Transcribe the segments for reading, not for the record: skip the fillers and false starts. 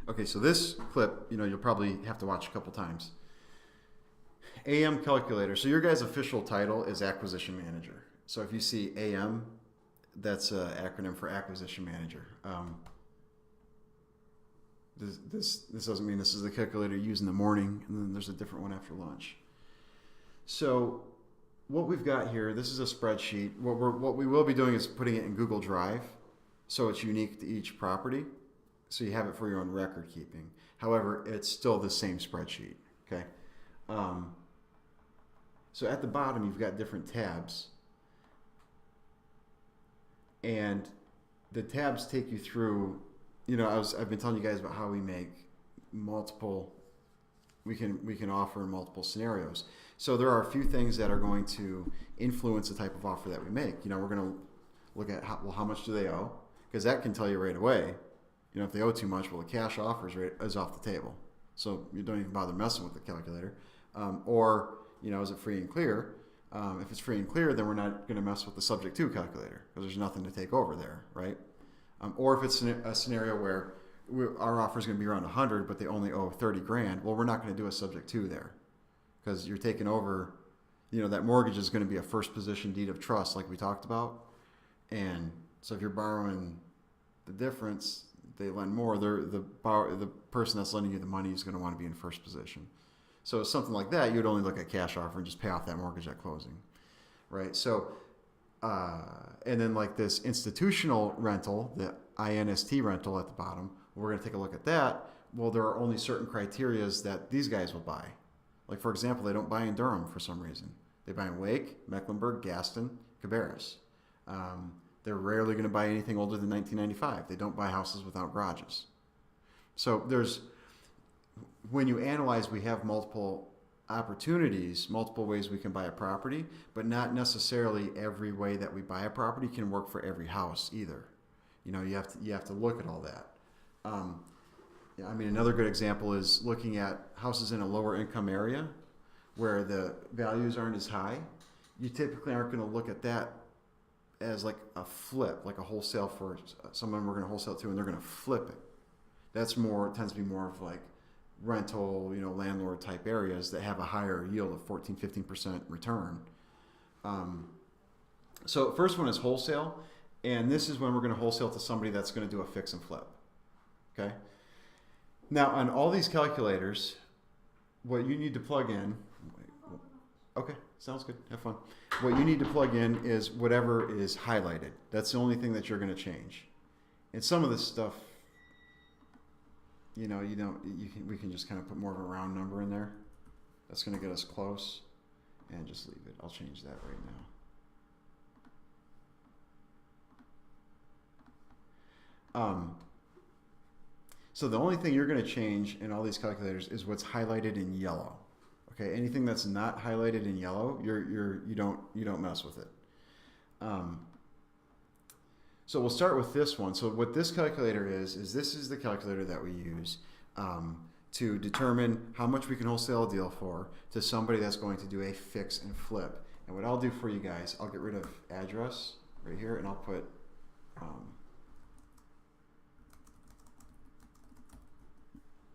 Okay, so this clip, you'll probably have to watch a couple times. AM calculator. So your guy's official title is acquisition manager. So if you see AM, that's an acronym for acquisition manager. This doesn't mean this is the calculator you use in the morning, and then there's a different one after lunch. So what we've got here, this is a spreadsheet. What we will be doing is putting it in Google Drive, so it's unique to each property, so you have it for your own record keeping. However, it's still the same spreadsheet. Okay. So at the bottom, you've got different tabs, and the tabs take you through. I've been telling you guys about how we make multiple. We can offer in multiple scenarios. So there are a few things that are going to influence the type of offer that we make. We're going to look at how much do they owe, because that can tell you right away. If they owe too much, well, the cash offer is off the table, so you don't even bother messing with the calculator. Or is it free and clear? If it's free and clear, then we're not going to mess with the subject to calculator, because there's nothing to take over there, right? Or if it's a scenario where our offer is going to be around 100, but they only owe 30 grand, well, we're not going to do a subject to there, because you're taking over. That mortgage is going to be a first position deed of trust, like we talked about, and so if you're borrowing the difference, they lend more. The person that's lending you the money is going to want to be in first position. So something like that, you'd only look at cash offer and just pay off that mortgage at closing, right? So, and then like this institutional rental, the INST rental at the bottom, we're going to take a look at that. Well, there are only certain criterias that these guys will buy. Like, for example, they don't buy in Durham for some reason. They buy in Wake, Mecklenburg, Gaston, Cabarrus. They're rarely going to buy anything older than 1995. They don't buy houses without garages. So when you analyze, we have multiple opportunities, multiple ways we can buy a property, but not necessarily every way that we buy a property can work for every house either. You have to look at all that. Another good example is looking at houses in a lower income area where the values aren't as high. You typically aren't going to look at that as like a flip, like a wholesale for someone we're going to wholesale to, and they're going to flip it. Tends to be more of like rental, landlord type areas that have a higher yield of 14-15% return. So first one is wholesale, and this is when we're going to wholesale to somebody that's going to do a fix and flip. Okay. Now on all these calculators, what you need to plug in. Okay, sounds good. Have fun. What you need to plug in is whatever is highlighted. That's the only thing that you're going to change. And some of this stuff, we can just kind of put more of a round number in there. That's going to get us close, and just leave it. I'll change that right now. So the only thing you're going to change in all these calculators is what's highlighted in yellow. Okay, anything that's not highlighted in yellow, you don't mess with it. So we'll start with this one. So what this calculator is this is the calculator that we use to determine how much we can wholesale a deal for to somebody that's going to do a fix and flip. And what I'll do for you guys, I'll get rid of address right here, and I'll put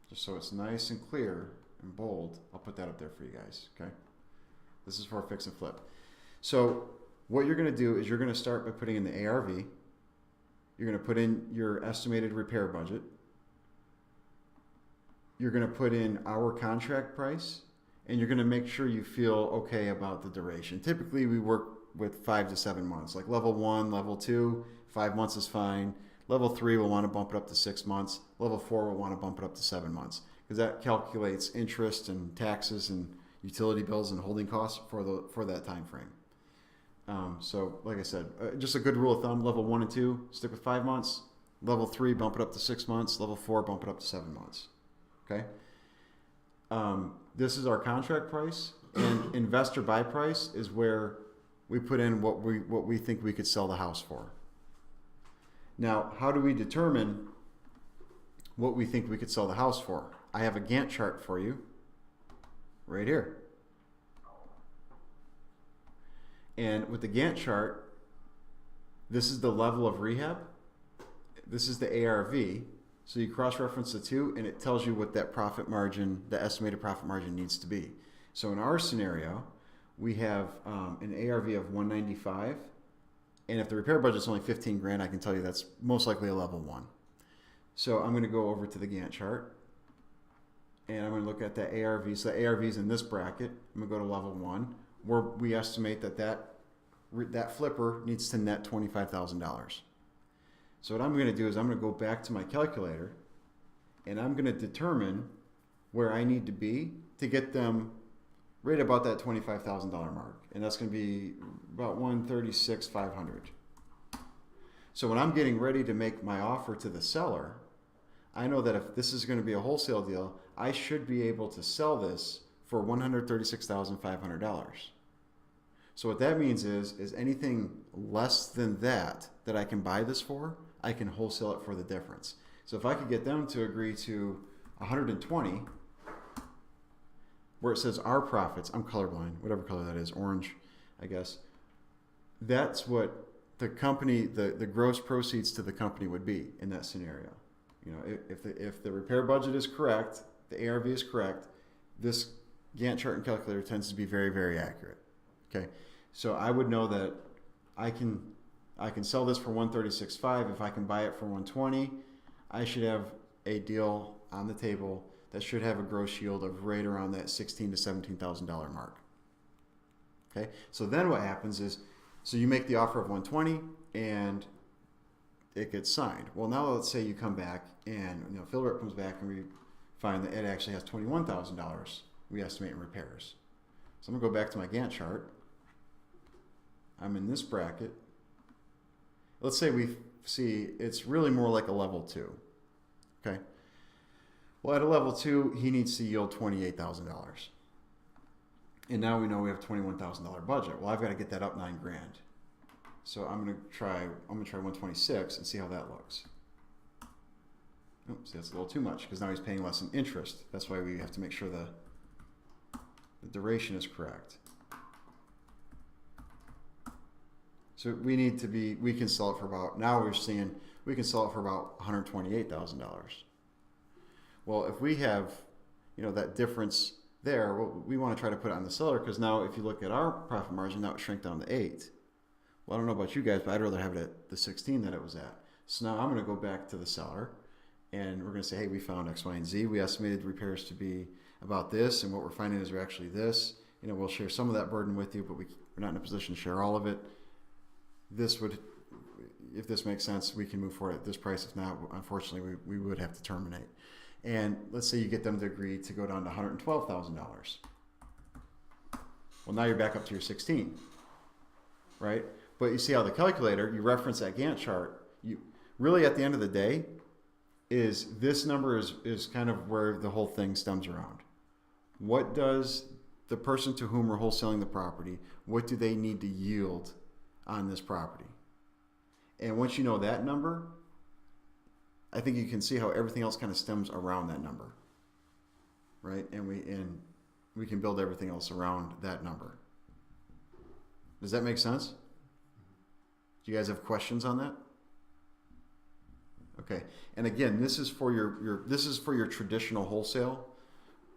just so it's nice and clear and bold, I'll put that up there for you guys, okay? This is for a fix and flip. So what you're going to do is you're going to start by putting in the ARV. You're going to put in your estimated repair budget. You're going to put in our contract price, and you're going to make sure you feel okay about the duration. Typically, we work with 5 to 7 months. Like level 1, level 2, 5 months is fine. Level 3 will want to bump it up to 6 months. Level 4 will want to bump it up to 7 months, because that calculates interest and taxes and utility bills and holding costs for that time frame. So like I said, just a good rule of thumb, level 1 and 2, stick with 5 months. Level 3, bump it up to 6 months. Level 4, bump it up to 7 months. Okay? This is our contract price, and investor buy price is where we put in what we think we could sell the house for. Now, how do we determine what we think we could sell the house for? I have a Gantt chart for you right here. And with the Gantt chart, this is the level of rehab. This is the ARV. So you cross-reference the two, and it tells you what that profit margin, the estimated profit margin, needs to be. So in our scenario, we have an ARV of 195, and if the repair budget's only 15 grand, I can tell you that's most likely a level 1. So I'm going to go over to the Gantt chart, and I'm going to look at the ARV. So the ARV is in this bracket. I'm going to go to level 1, where we estimate that flipper needs to net $25,000. So what I'm going to do is I'm going to go back to my calculator, and I'm going to determine where I need to be to get them right about that $25,000 mark. And that's going to be about $136,500. So when I'm getting ready to make my offer to the seller, I know that if this is going to be a wholesale deal, I should be able to sell this for $136,500. So what that means is anything less than that I can buy this for, I can wholesale it for the difference. So if I could get them to agree to 120, where it says our profits, I'm colorblind, whatever color that is, orange, I guess. That's what the company, the gross proceeds to the company would be in that scenario. You know, if the repair budget is correct, the ARV is correct, this Gantt chart and calculator tends to be very, very accurate. Okay, so I would know that I can sell this for $136,500. If I can buy it for $120,000, I should have a deal on the table that should have a gross yield of right around that $16,000 to $17,000 mark. Okay, so then what happens is, so you make the offer of $120,000 and it gets signed. Well, now let's say you come back and field rep comes back and we find that it actually has $21,000 we estimate in repairs. So I'm gonna go back to my Gantt chart. I'm in this bracket. Let's say we see it's really more like a level 2. Okay. Well, at a level 2, he needs to yield $28,000. And now we know we have a $21,000 budget. Well, I've got to get that up 9 grand. So I'm gonna try 126 and see how that looks. Oops, that's a little too much because now he's paying less in interest. That's why we have to make sure the duration is correct. So we need to be, we can sell it for about, now we're seeing we can sell it for about $128,000. Well, if we have, that difference there, well, we want to try to put it on the seller because now if you look at our profit margin, now it shrink down to 8. Well, I don't know about you guys, but I'd rather have it at the 16 that it was at. So now I'm going to go back to the seller and we're going to say, hey, we found X, Y, and Z. We estimated repairs to be about this, and what we're finding is they're actually this. We'll share some of that burden with you, but we're not in a position to share all of it. This would, if this makes sense, we can move forward at this price. If not, unfortunately, we would have to terminate. And let's say you get them to agree to go down to $112,000. Well, now you're back up to your 16, right? But you see how the calculator, you reference that Gantt chart, you really at the end of the day, is this number is kind of where the whole thing stems around. What does the person to whom we're wholesaling the property, what do they need to yield on this property? And once you know that number, I think you can see how everything else kind of stems around that number, right? And we can build everything else around that number. Does that make sense? Do you guys have questions on that? Okay, and again, this is for your traditional wholesale,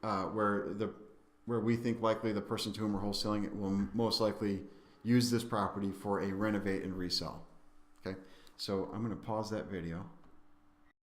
where we think likely the person to whom we're wholesaling it will most likely use this property for a renovate and resell. Okay, so I'm going to pause that video.